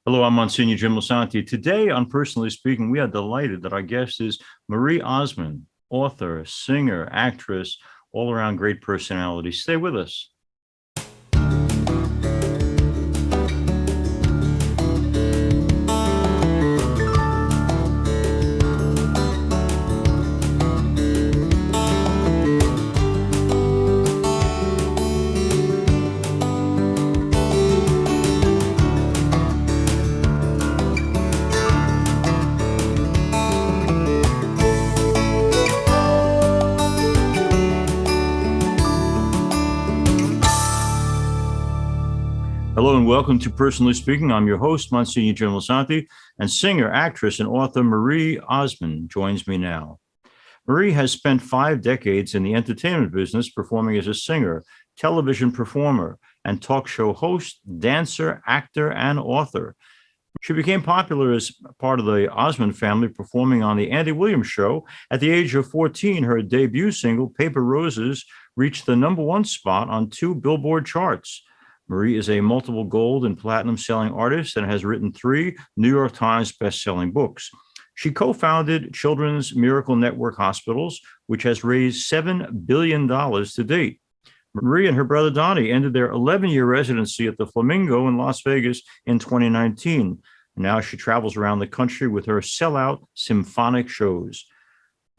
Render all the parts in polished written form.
Hello, I'm Msgr Jim Lisante. Today on Personally Speaking, we are delighted that our guest is Marie Osmond, author, singer, actress, all around great personality. Stay with us. Hello and welcome to Personally Speaking. I'm your host, Msgr Jim Lisante, and singer, actress, and author Marie Osmond joins me now. Marie has spent 5 decades in the entertainment business, performing as a singer, television performer, and talk show host, dancer, actor, and author. She became popular as part of the Osmond family, performing on The Andy Williams Show. At the age of 14, her debut single, Paper Roses, reached the #1 spot on 2 Billboard charts. Marie is a multiple gold and platinum selling artist and has written 3 New York Times best-selling books. She co-founded Children's Miracle Network Hospitals, which has raised $7 billion to date. Marie and her brother Donnie ended their 11-year residency at the Flamingo in Las Vegas in 2019. Now she travels around the country with her sellout symphonic shows.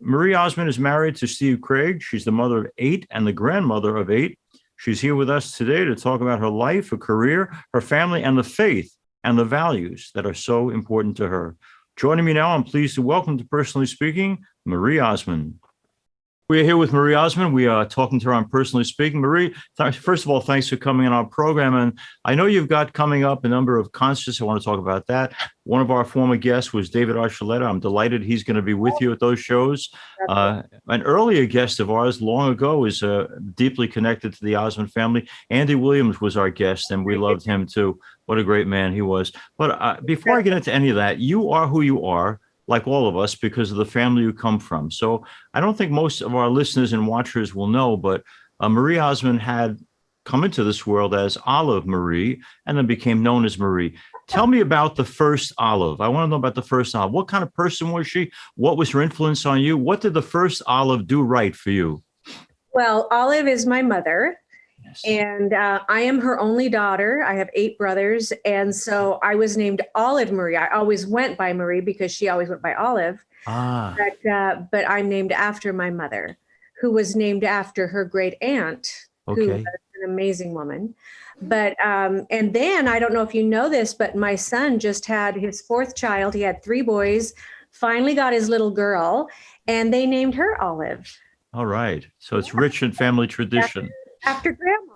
Marie Osmond is married to Steve Craig. She's the mother of 8 and the grandmother of 8. She's here with us today to talk about her life, her career, her family, and the faith and the values that are so important to her. Joining me now, I'm pleased to welcome to Personally Speaking, Marie Osmond. We are here with Marie Osmond. We are talking to her on Personally Speaking. Marie, first of all, thanks for coming on our program. And I know you've got coming up a number of concerts. I want to talk about that. One of our former guests was David Archuleta. I'm delighted he's going to be with you at those shows. An earlier guest of ours long ago is deeply connected to the Osmond family. Andy Williams was our guest, and we loved him too. What a great man he was. But before I get into any of that, you are who you are, like all of us, because of the family you come from. So I don't think most of our listeners and watchers will know, but Marie Osmond had come into this world as Olive Marie and then became known as Marie. Tell me about the first Olive. I want to know about the first Olive. What kind of person was she? What was her influence on you? What did the first Olive do right for you? Well, Olive is my mother. Yes. And I am her only daughter. I have 8 brothers. And so I was named Olive Marie. I always went by Marie because she always went by Olive. But I'm named after my mother, who was named after her great aunt, who was an amazing woman. But and then I don't know if you know this, but my son just had his 4th child. He had 3 boys, finally got his little girl, and they named her Olive. All right. So it's rich in family tradition. After grandma.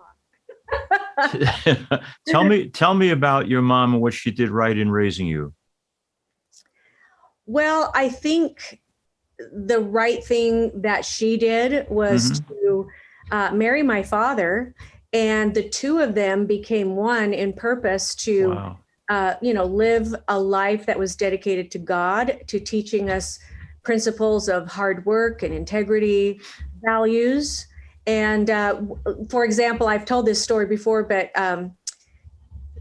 Tell me about your mom and what she did right in raising you. Well, I think the right thing that she did was to marry my father, and the 2 of them became one in purpose to, live a life that was dedicated to God, to teaching us principles of hard work and integrity, values. And for example, I've told this story before, but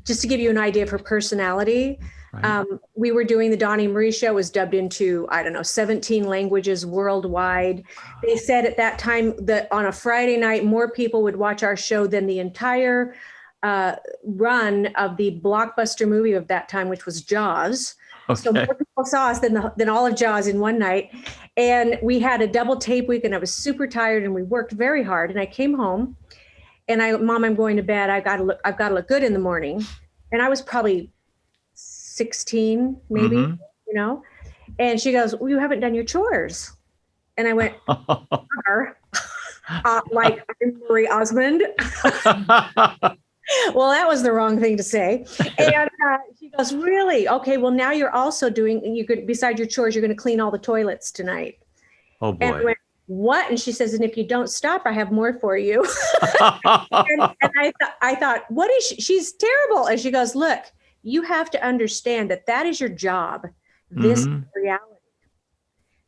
just to give you an idea of her personality, we were doing the Donnie Marie show, was dubbed into, 17 languages worldwide. They said at that time that on a Friday night, more people would watch our show than the entire run of the blockbuster movie of that time, which was Jaws. Okay. So more people saw us than all of Jaws in one night. And we had a double tape week, and I was super tired, and we worked very hard. And I came home, and Mom, I'm going to bed. I've got to look good in the morning. And I was probably 16, maybe, And she goes, "Well, you haven't done your chores." And I went, like I'm Marie Osmond. Well, that was the wrong thing to say. And she goes, "Really? Okay, well, now you're also beside your chores, you're going to clean all the toilets tonight." Oh, boy. And I went, "What?" And she says, "And if you don't stop, I have more for you." and I thought, what is she? She's terrible. And she goes, "Look, you have to understand that is your job. This is reality.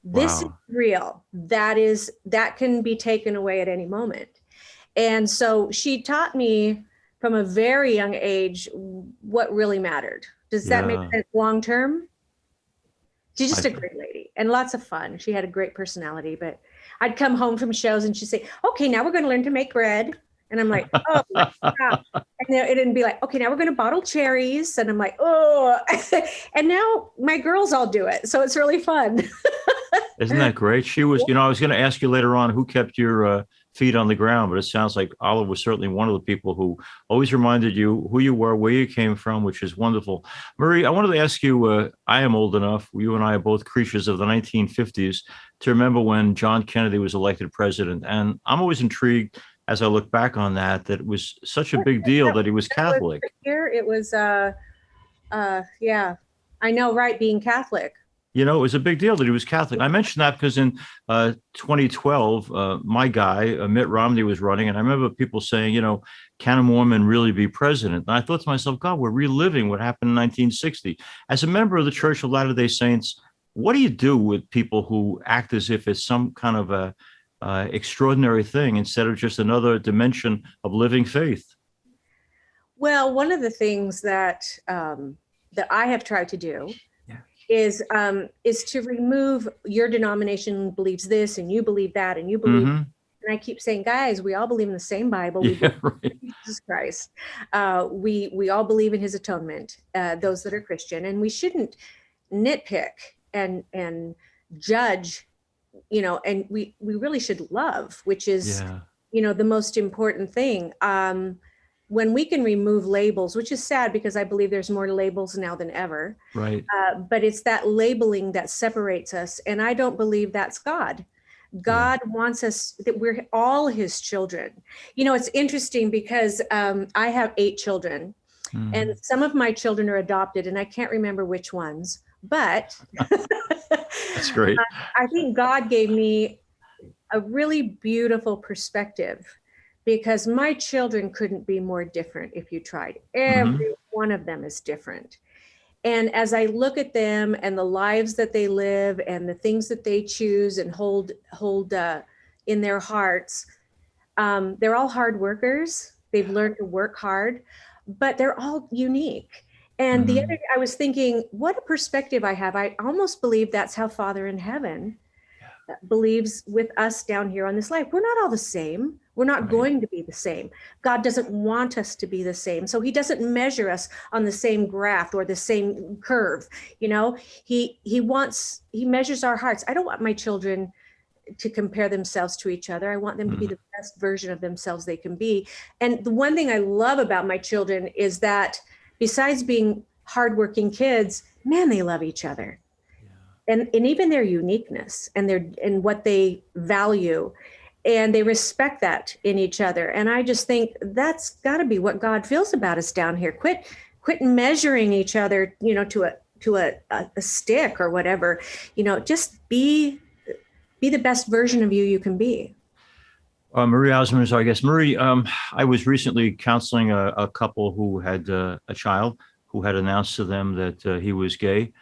This is real. That can be taken away at any moment." And so she taught me from a very young age what really mattered. Does that make Yeah. sense long term? She's I, just a great lady and lots of fun. She had a great personality, but I'd come home from shows and she'd say, okay, now we're going to learn to make bread. And I'm like, oh my God. And then it'd be like, okay, now we're going to bottle cherries. And I'm like, oh, and now my girls all do it. So it's really fun. Isn't that great? She was, I was going to ask you later on who kept your feet on the ground, but it sounds like Olive was certainly one of the people who always reminded you who you were, where you came from, which is wonderful. Marie, I wanted to ask you, I am old enough, you and I are both creatures of the 1950s, to remember when John Kennedy was elected president. And I'm always intrigued as I look back on that, that it was such a big deal that he was Catholic. Here it was, yeah, I know, right, being Catholic. It was a big deal that he was Catholic. I mentioned that because in 2012, my guy, Mitt Romney, was running. And I remember people saying, can a Mormon really be president? And I thought to myself, God, we're reliving what happened in 1960. As a member of the Church of Latter-day Saints, what do you do with people who act as if it's some kind of a extraordinary thing instead of just another dimension of living faith? Well, one of the things that that I have tried to do is to remove your denomination believes this and you believe that and you believe, and I keep saying, guys, we all believe in the same Bible. We believe in Jesus Christ. We all believe in his atonement, those that are Christian, and we shouldn't nitpick and judge, and we really should love, which is, the most important thing. When we can remove labels, which is sad because I believe there's more labels now than ever. Right. But it's that labeling that separates us. And I don't believe that's God. God wants us, that we're all his children. It's interesting because I have 8 children and some of my children are adopted and I can't remember which ones, but that's great. I think God gave me a really beautiful perspective, because my children couldn't be more different if you tried. Every one of them is different. And as I look at them and the lives that they live and the things that they choose and hold in their hearts, they're all hard workers. They've learned to work hard, but they're all unique. And the other day I was thinking, what a perspective I have. I almost believe that's how Father in heaven believes with us down here on this life. We're not all the same. We're not going to be the same. God doesn't want us to be the same. So he doesn't measure us on the same graph or the same curve. He measures our hearts. I don't want my children to compare themselves to each other. I want them to be the best version of themselves they can be. And the one thing I love about my children is that besides being hardworking kids, man, they love each other. And even their uniqueness and what they value, and they respect that in each other. And I just think that's got to be what God feels about us down here. Quit measuring each other, to a stick or whatever. Just be the best version of you can be. Marie Osmond is our guest. Marie, I was recently counseling a couple who had a child who had announced to them that he was gay.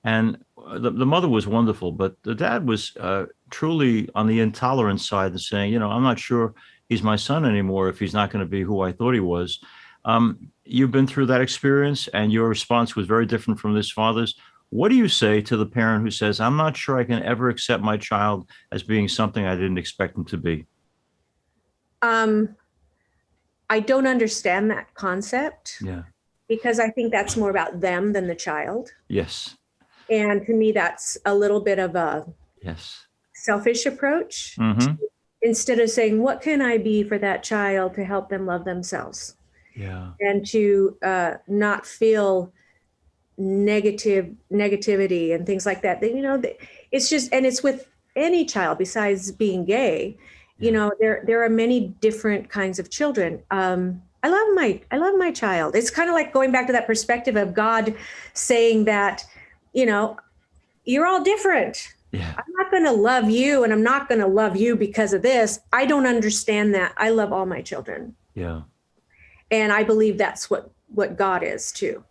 And the mother was wonderful, but the dad was truly on the intolerant side and saying, I'm not sure he's my son anymore if he's not going to be who I thought he was. You've been through that experience and your response was very different from this father's. What do you say to the parent who says, I'm not sure I can ever accept my child as being something I didn't expect him to be? I don't understand that concept. Yeah. Because I think that's more about them than the child. Yes. And to me, that's a little bit of a selfish approach. Instead of saying, what can I be for that child to help them love themselves? Yeah. And to not feel negativity and things like that. It's just, and it's with any child besides being gay. There are many different kinds of children. I love my child. It's kind of like going back to that perspective of God saying that, you're all different. Yeah. I'm not going to love you and I'm not going to love you because of this. I don't understand that. I love all my children. Yeah. And I believe that's what God is too.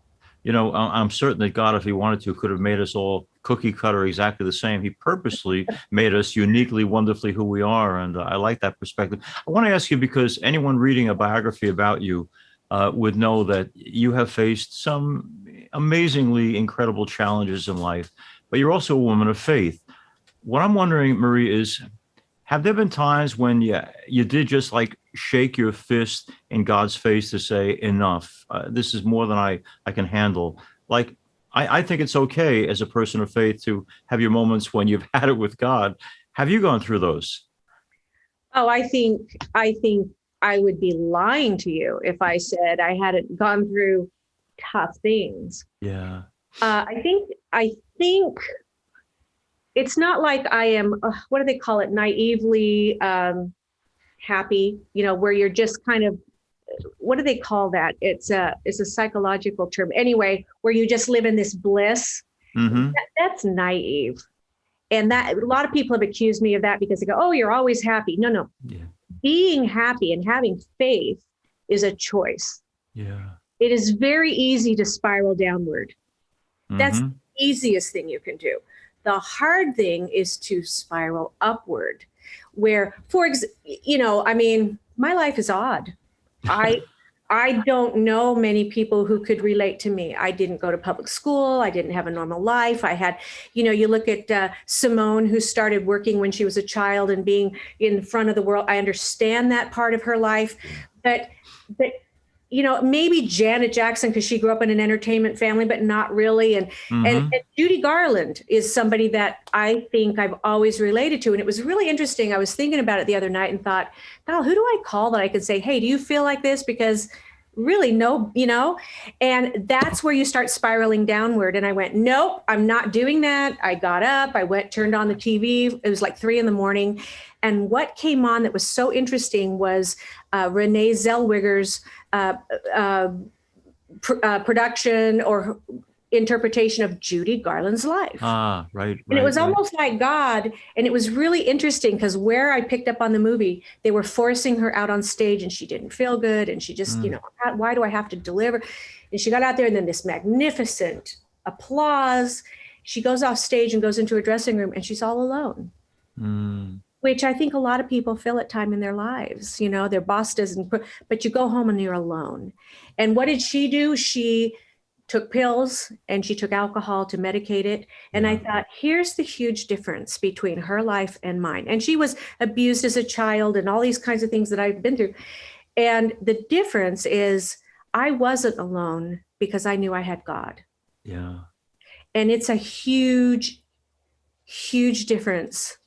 I'm certain that God, if he wanted to, could have made us all cookie cutter exactly the same. He purposely made us uniquely, wonderfully who we are. And I like that perspective. I want to ask you, because anyone reading a biography about you would know that you have faced some amazingly incredible challenges in life, but you're also a woman of faith. What I'm wondering, Marie, is have there been times when you did just like shake your fist in God's face to say, enough, this is more than I can handle? Like, I think it's okay as a person of faith to have your moments when you've had it with God. Have you gone through those? Oh, I think I would be lying to you if I said I hadn't gone through tough things. Yeah. I think it's not like I am, what do they call it, naively happy, where you're just kind of, what do they call that? It's a psychological term. Anyway, where you just live in this bliss. Mm-hmm. That's naive. And that a lot of people have accused me of that because they go, "Oh, you're always happy." No, no. Yeah. Being happy and having faith is a choice. Yeah. It is very easy to spiral downward. That's Mm-hmm. the easiest thing you can do. The hard thing is to spiral upward, where, I mean, my life is odd. I I don't know many people who could relate to me. I didn't go to public school. I didn't have a normal life. I had, you look at Simone, who started working when she was a child and being in front of the world. I understand that part of her life, but maybe Janet Jackson, because she grew up in an entertainment family, but not really. And, and Mm-hmm. and Judy Garland is somebody that I think I've always related to. And it was really interesting. I was thinking about it the other night and thought, "Oh, who do I call that I could say, hey, do you feel like this?" Because really, no, and that's where you start spiraling downward. And I went, "Nope, I'm not doing that." I got up, turned on the TV. It was like 3 a.m. And what came on that was so interesting was Renee Zellweger's uh, uh, production or interpretation of Judy Garland's life. Ah, right, And it right, was right. almost like God. And it was really interesting because where I picked up on the movie, they were forcing her out on stage and she didn't feel good. And she just, Mm. why do I have to deliver? And she got out there and then this magnificent applause. She goes off stage and goes into her dressing room and she's all alone, Mm. which I think a lot of people feel at time in their lives. Their boss doesn't, but you go home and you're alone. And what did she do? She took pills and she took alcohol to medicate it. And I Yeah. thought, here's the huge difference between her life and mine. And she was abused as a child and all these kinds of things that I've been through. And the difference is I wasn't alone because I knew I had God. Yeah. And it's a huge, huge difference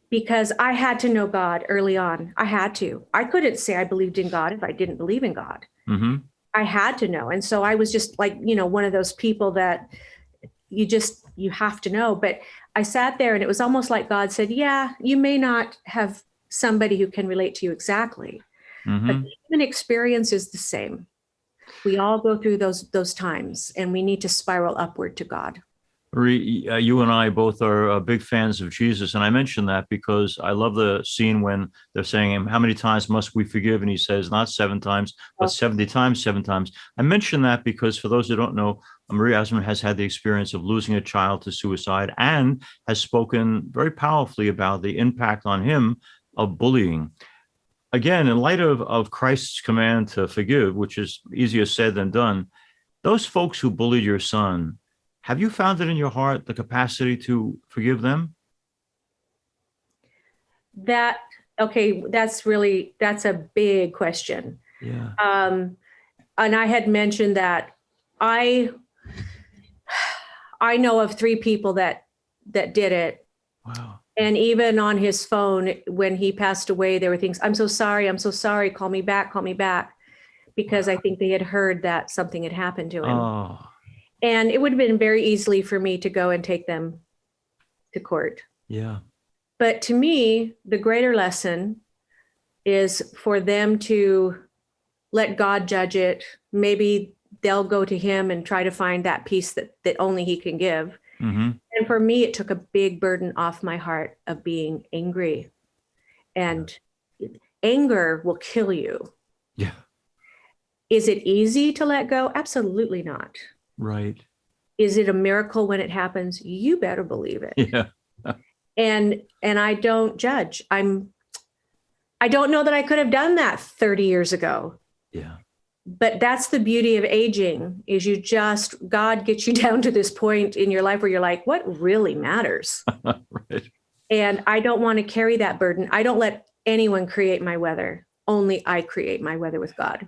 because I had to know God early on. I had to. I couldn't say I believed in God if I didn't believe in God. Mm-hmm. I had to know. And so I was just like, one of those people that you have to know. But I sat there and it was almost like God said, yeah, you may not have somebody who can relate to you exactly, but Mm-hmm. the human experience is the same. We all go through those times and we need to spiral upward to God. Marie, you and I both are big fans of Jesus. And I mention that because I love the scene when they're saying, how many times must we forgive? And he says, not 7 times, but 70 times, 7 times. I mention that because for those who don't know, Marie Osmond has had the experience of losing a child to suicide and has spoken very powerfully about the impact on him of bullying. Again, in light of Christ's command to forgive, which is easier said than done, those folks who bullied your son, have you found it in your heart the capacity to forgive them? Okay, that's a big question. Yeah. And I had mentioned that I know of 3 people that did it. Wow. And even on his phone, when he passed away, there were things, I'm so sorry, call me back, because I think they had heard that something had happened to him. Oh, And it would have been very easily for me to go and take them to court. yeah. But to me, the greater lesson is for them to let God judge it. Maybe they'll go to him and try to find that peace that only he can give. Mm-hmm. And for me, it took a big burden off my heart of being angry. And anger will kill you. Yeah. Is it easy to let go? Absolutely not. Right. Is it a miracle when it happens? You better believe it. Yeah. And I don't judge. I don't know that I could have done that 30 years ago. Yeah. But that's the beauty of aging, is God gets you down to this point in your life where you're like, what really matters? Right. And I don't want to carry that burden. I don't let anyone create my weather. Only I create my weather with God.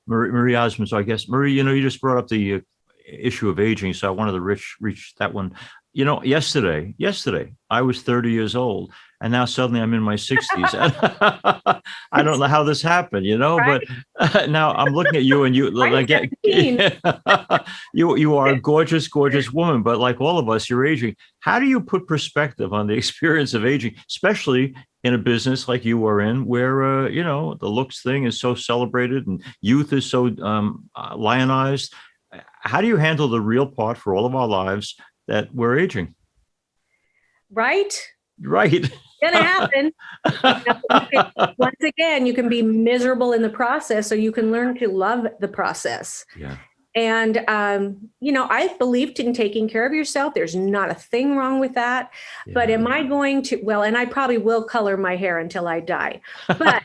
Marie Osmond. So I guess, Marie, you just brought up the issue of aging. So I wanted to reach that one. Yesterday, I was 30 years old, and now suddenly I'm in my 60s. I don't know how this happened, Right? but now I'm looking at you, and I'm 17. you are a gorgeous, gorgeous woman. But like all of us, you're aging. How do you put perspective on the experience of aging, especially in a business like you are in, where the looks thing is so celebrated and youth is so lionized? How do you handle the real part for all of our lives that we're aging? Right? Right. Gonna happen. Once again, you can be miserable in the process, or you can learn to love the process. Yeah. And, I believed in taking care of yourself. There's not a thing wrong with that. Yeah. But am I going to, well, and I probably will color my hair until I die, but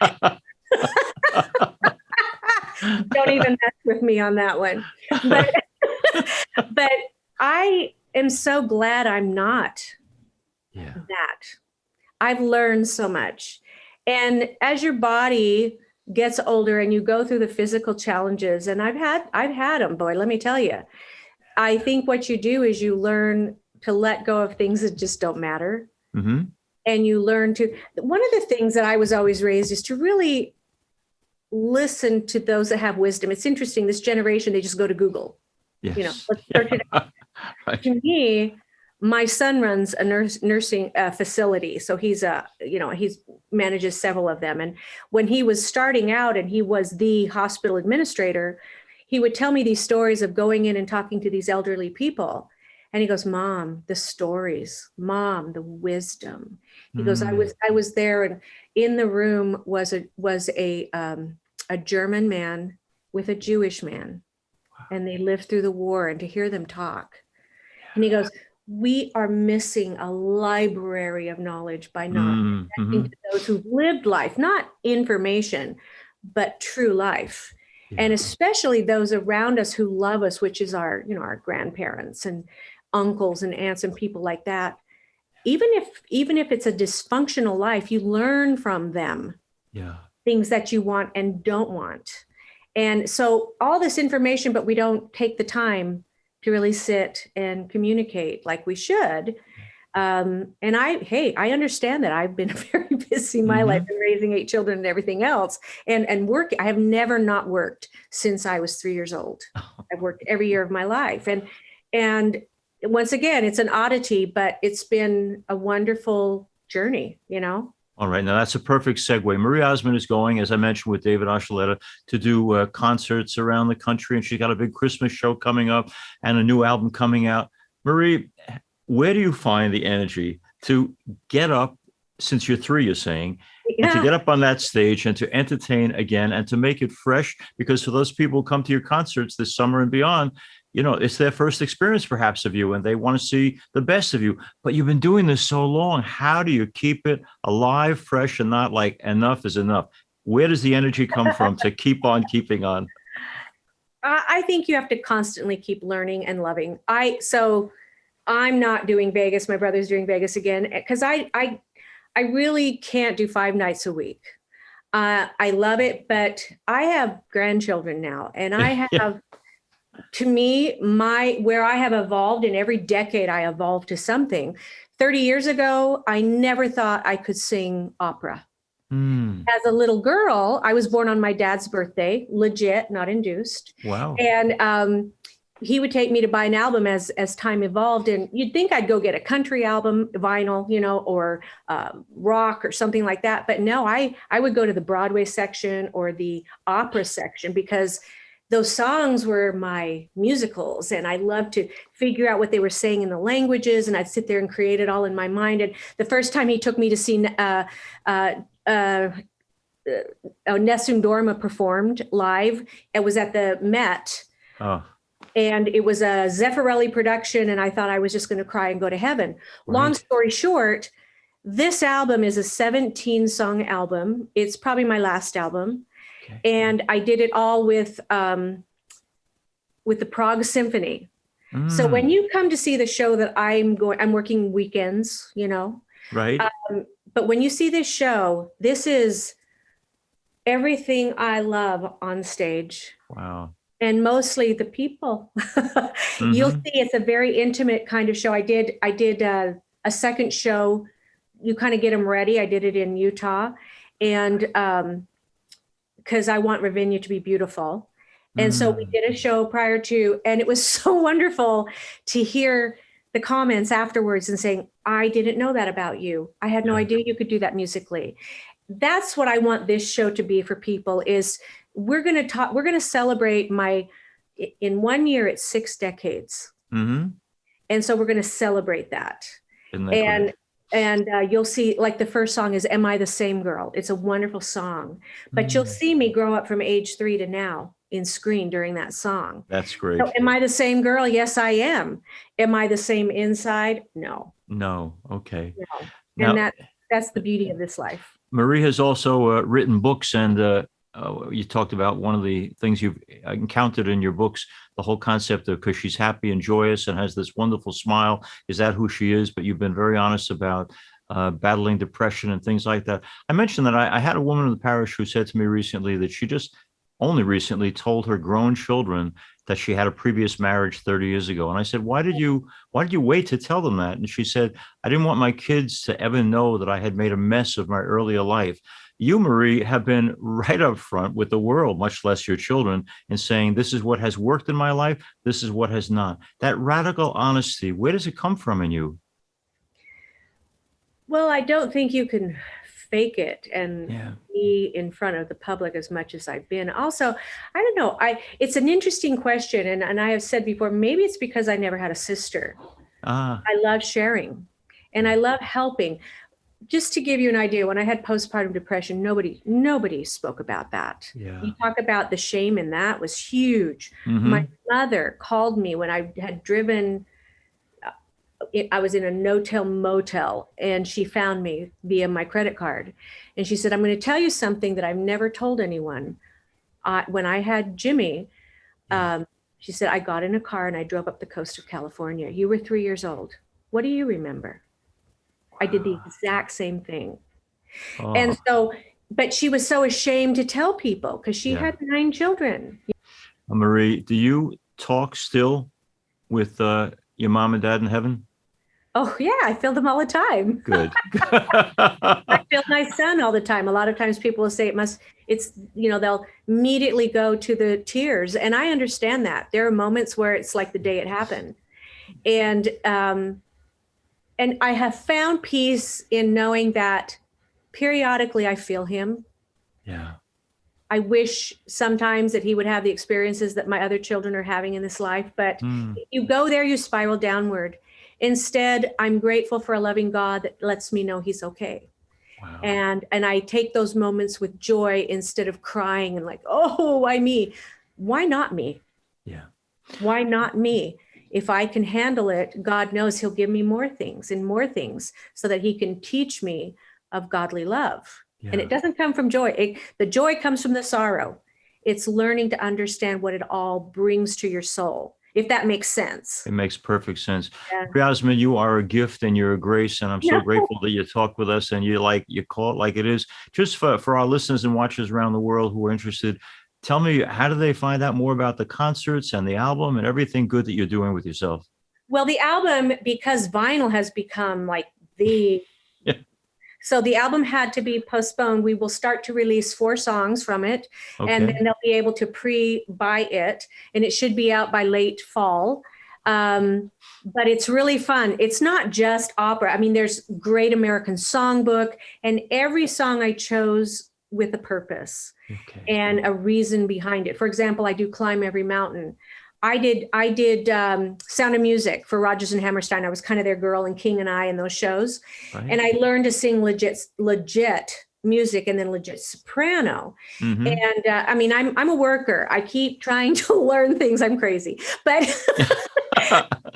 don't even mess with me on that one. But, but I am so glad I'm not that. I've learned so much. And as your body gets older and you go through the physical challenges, and I've had them, boy, let me tell you. I think what you do is you learn to let go of things that just don't matter. Mm-hmm. And you learn one of the things that I was always raised is to really listen to those that have wisdom. It's interesting, this generation, they just go to Google. Yes. Let's search it out. Right. To me, my son runs a nursing facility. So he's manages several of them. And when he was starting out and he was the hospital administrator, he would tell me these stories of going in and talking to these elderly people. And he goes, Mom, the stories, Mom, the wisdom. He goes, I was there, and in the room was a German man with a Jewish man. And they lived through the war, and to hear them talk. And he goes, we are missing a library of knowledge by not connecting to those who've lived life, not information, but true life. Yeah. And especially those around us who love us, which is our grandparents and uncles and aunts and people like that. Even if it's a dysfunctional life, you learn from them things that you want and don't want. And so all this information, but we don't take the time to really sit and communicate like we should. And I understand that I've been very busy in my life and raising 8 children and everything else, and work. I have never not worked since I was 3 years old. I've worked every year of my life. And once again, it's an oddity, but it's been a wonderful journey, All right. Now that's a perfect segue. Marie Osmond is going, as I mentioned, with David Archuleta to do concerts around the country. And she's got a big Christmas show coming up and a new album coming out. Marie, where do you find the energy to get up, since you're 3, you're saying, and to get up on that stage and to entertain again and to make it fresh? Because for those people who come to your concerts this summer and beyond, it's their first experience perhaps of you, and they want to see the best of you. But you've been doing this so long. How do you keep it alive, fresh, and not like enough is enough? Where does the energy come from to keep on keeping on? I think you have to constantly keep learning and loving. So I'm not doing Vegas. My brother's doing Vegas again, because I really can't do 5 nights a week. I love it, but I have grandchildren now, and I have, to me, where I have evolved, in every decade I evolved to something. 30 years ago, I never thought I could sing opera. As a little girl, I was born on my dad's birthday, legit, not induced. Wow. And he would take me to buy an album as time evolved. And you'd think I'd go get a country album, vinyl, or rock or something like that. But no, I would go to the Broadway section or the opera section, because those songs were my musicals, and I loved to figure out what they were saying in the languages, and I'd sit there and create it all in my mind. And the first time he took me to see Nessun Dorma performed live, it was at the Met. Oh. And it was a Zeffirelli production, and I thought I was just going to cry and go to heaven. Right. Long story short, this album is a 17-song album. It's probably my last album. Okay. And I did it all with the Prague Symphony. So when you come to see the show that I'm working weekends, Right. but when you see this show, this is everything I love on stage. Wow. And mostly the people. You'll see it's a very intimate kind of show. I did a second show. You kind of get them ready. I did it in Utah, and because I want Ravinia to be beautiful. And so we did a show prior to, and it was so wonderful to hear the comments afterwards and saying, I didn't know that about you. I had no idea you could do that musically. That's what I want this show to be for people is we're going to celebrate in 1 year, it's 6 decades. And so we're going to celebrate that. Isn't that great? And you'll see, like the first song is Am I the Same Girl? It's a wonderful song, but you'll see me grow up from age 3 to now in screen during that song. That's great. So am I the same girl? Yes, I am. Am I the same inside? No. No. Okay. No. Now, And that's the beauty of this life. Marie has also written books, and you talked about one of the things you've encountered in your books, the whole concept of because she's happy and joyous and has this wonderful smile. Is that who she is? But you've been very honest about battling depression and things like that. I mentioned that I had a woman in the parish who said to me recently that she just only recently told her grown children that she had a previous marriage 30 years ago. And I said, why did you wait to tell them that? And she said, I didn't want my kids to ever know that I had made a mess of my earlier life. You, Marie, have been right up front with the world, much less your children, in saying, this is what has worked in my life. This is what has not. That radical honesty, where does it come from in you? Well, I don't think you can fake it and be in front of the public as much as I've been. Also, I don't know. It's an interesting question. And I have said before, maybe it's because I never had a sister. I love sharing and I love helping. Just to give you an idea, when I had postpartum depression, nobody spoke about that. Yeah. You talk about the shame in that was huge. My mother called me when I had driven. I was in a no-tell motel and she found me via my credit card. And she said, I'm going to tell you something that I've never told anyone. When I had Jimmy, she said, I got in a car and I drove up the coast of California. You were 3 years old. What do you remember? Wow. I did the exact same thing. And so, but she was so ashamed to tell people because she had 9 children. Marie, do you talk still with your mom and dad in heaven? Oh, yeah. I feel them all the time. Good. I feel my son all the time. A lot of times people will say they'll immediately go to the tears. And I understand that. There are moments where it's like the day it happened. And I have found peace in knowing that periodically I feel him. Yeah. I wish sometimes that he would have the experiences that my other children are having in this life. But if you go there, you spiral downward. Instead, I'm grateful for a loving God that lets me know he's okay. Wow. And I take those moments with joy instead of crying and like, oh, why me? Why not me? Yeah. Why not me? If I can handle it, God knows he'll give me more things so that he can teach me of godly love. Yeah. And it doesn't come from joy. The joy comes from the sorrow. It's learning to understand what it all brings to your soul, if that makes sense. It makes perfect sense. Marie Osmond, you are a gift and you're a grace. And I'm so grateful that you talk with us and you call it like it is. Just for our listeners and watchers around the world who are interested, tell me, how do they find out more about the concerts and the album and everything good that you're doing with yourself? Well, the album, because vinyl has become like the... So the album had to be postponed. We will start to release 4 songs from it, and then they'll be able to pre-buy it, and it should be out by late fall. But it's really fun. It's not just opera. I mean, there's Great American Songbook, and every song I chose with a purpose and a reason behind it. For example, I do Climb Every Mountain. I did Sound of Music for Rodgers and Hammerstein. I was kind of their girl in King and I in those shows. Right. And I learned to sing legit music and then legit soprano. Mm-hmm. And I mean, I'm a worker. I keep trying to learn things. I'm crazy. But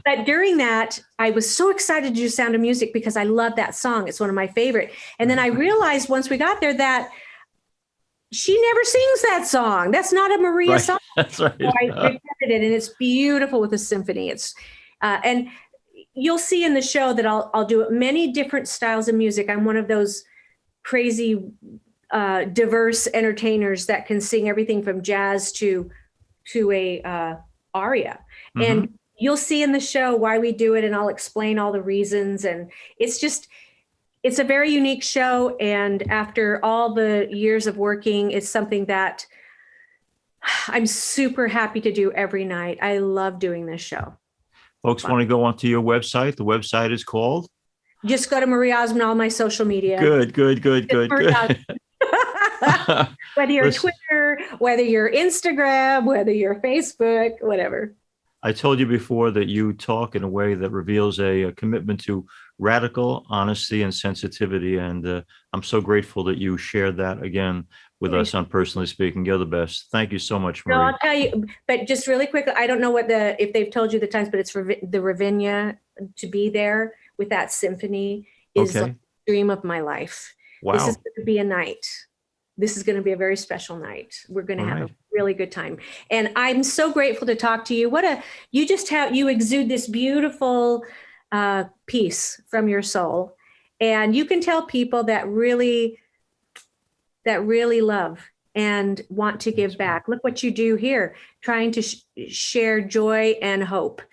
but during that, I was so excited to do Sound of Music because I love that song. It's one of my favorite. And then I realized once we got there that she never sings that song. That's not a Maria Right. song. That's right. So I recorded it, and it's beautiful with a symphony. It's and you'll see in the show that I'll do many different styles of music. I'm one of those crazy, diverse entertainers that can sing everything from jazz to a aria. Mhm. And you'll see in the show why we do it, and I'll explain all the reasons. And it's a very unique show. And after all the years of working, it's something that I'm super happy to do every night. I love doing this show. Folks want to go onto your website. The website is called? Just go to Marie Osmond, all my social media. Good. Whether you're Listen. Twitter, whether you're Instagram, whether you're Facebook, whatever. I told you before that you talk in a way that reveals a commitment to radical honesty and sensitivity. And I'm so grateful that you shared that again with us on Personally Speaking. You're the best. Thank you so much, Marie. No, I'll tell you, but just really quick, I don't know if they've told you the times, but it's for the Ravinia to be there with that symphony is Okay. like the dream of my life. Wow. This is going to be a night. This is going to be a very special night. We're going to have a really good time. And I'm so grateful to talk to you. You exude this beautiful peace from your soul. And you can tell people that really love and want to give back. Look what you do here, trying to share joy and hope.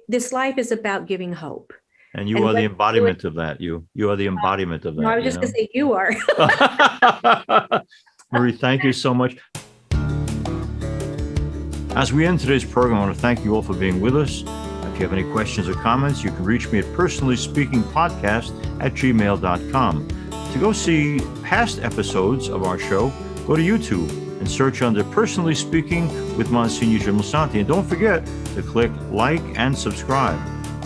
This life is about giving hope. And you are the embodiment of that. You are the embodiment of that. No, I was just going to say you are. Marie, thank you so much. As we end today's program, I want to thank you all for being with us. If you have any questions or comments, you can reach me at personallyspeakingpodcast@gmail.com. To go see past episodes of our show, go to YouTube and search under Personally Speaking with Msgr Jim Lisante. And don't forget to click like and subscribe.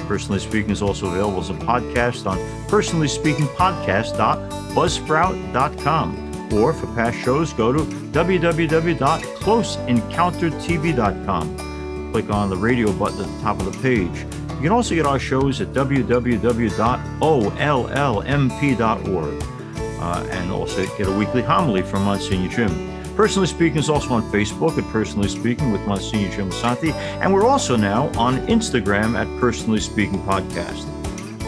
Personally Speaking is also available as a podcast on personallyspeakingpodcast.buzzsprout.com. Or for past shows, go to www.closeencountertv.com. Click on the radio button at the top of the page. You can also get our shows at www.ollmp.org. And also get a weekly homily from Msgr Jim. Personally Speaking is also on Facebook at Personally Speaking with Msgr Jim Lisante. And we're also now on Instagram at Personally Speaking Podcast.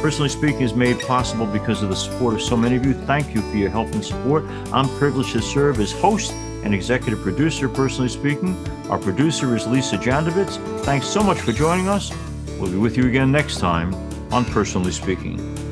Personally Speaking is made possible because of the support of so many of you. Thank you for your help and support. I'm privileged to serve as host and executive producer of Personally Speaking. Our producer is Lisa Jandovitz. Thanks so much for joining us. We'll be with you again next time on Personally Speaking.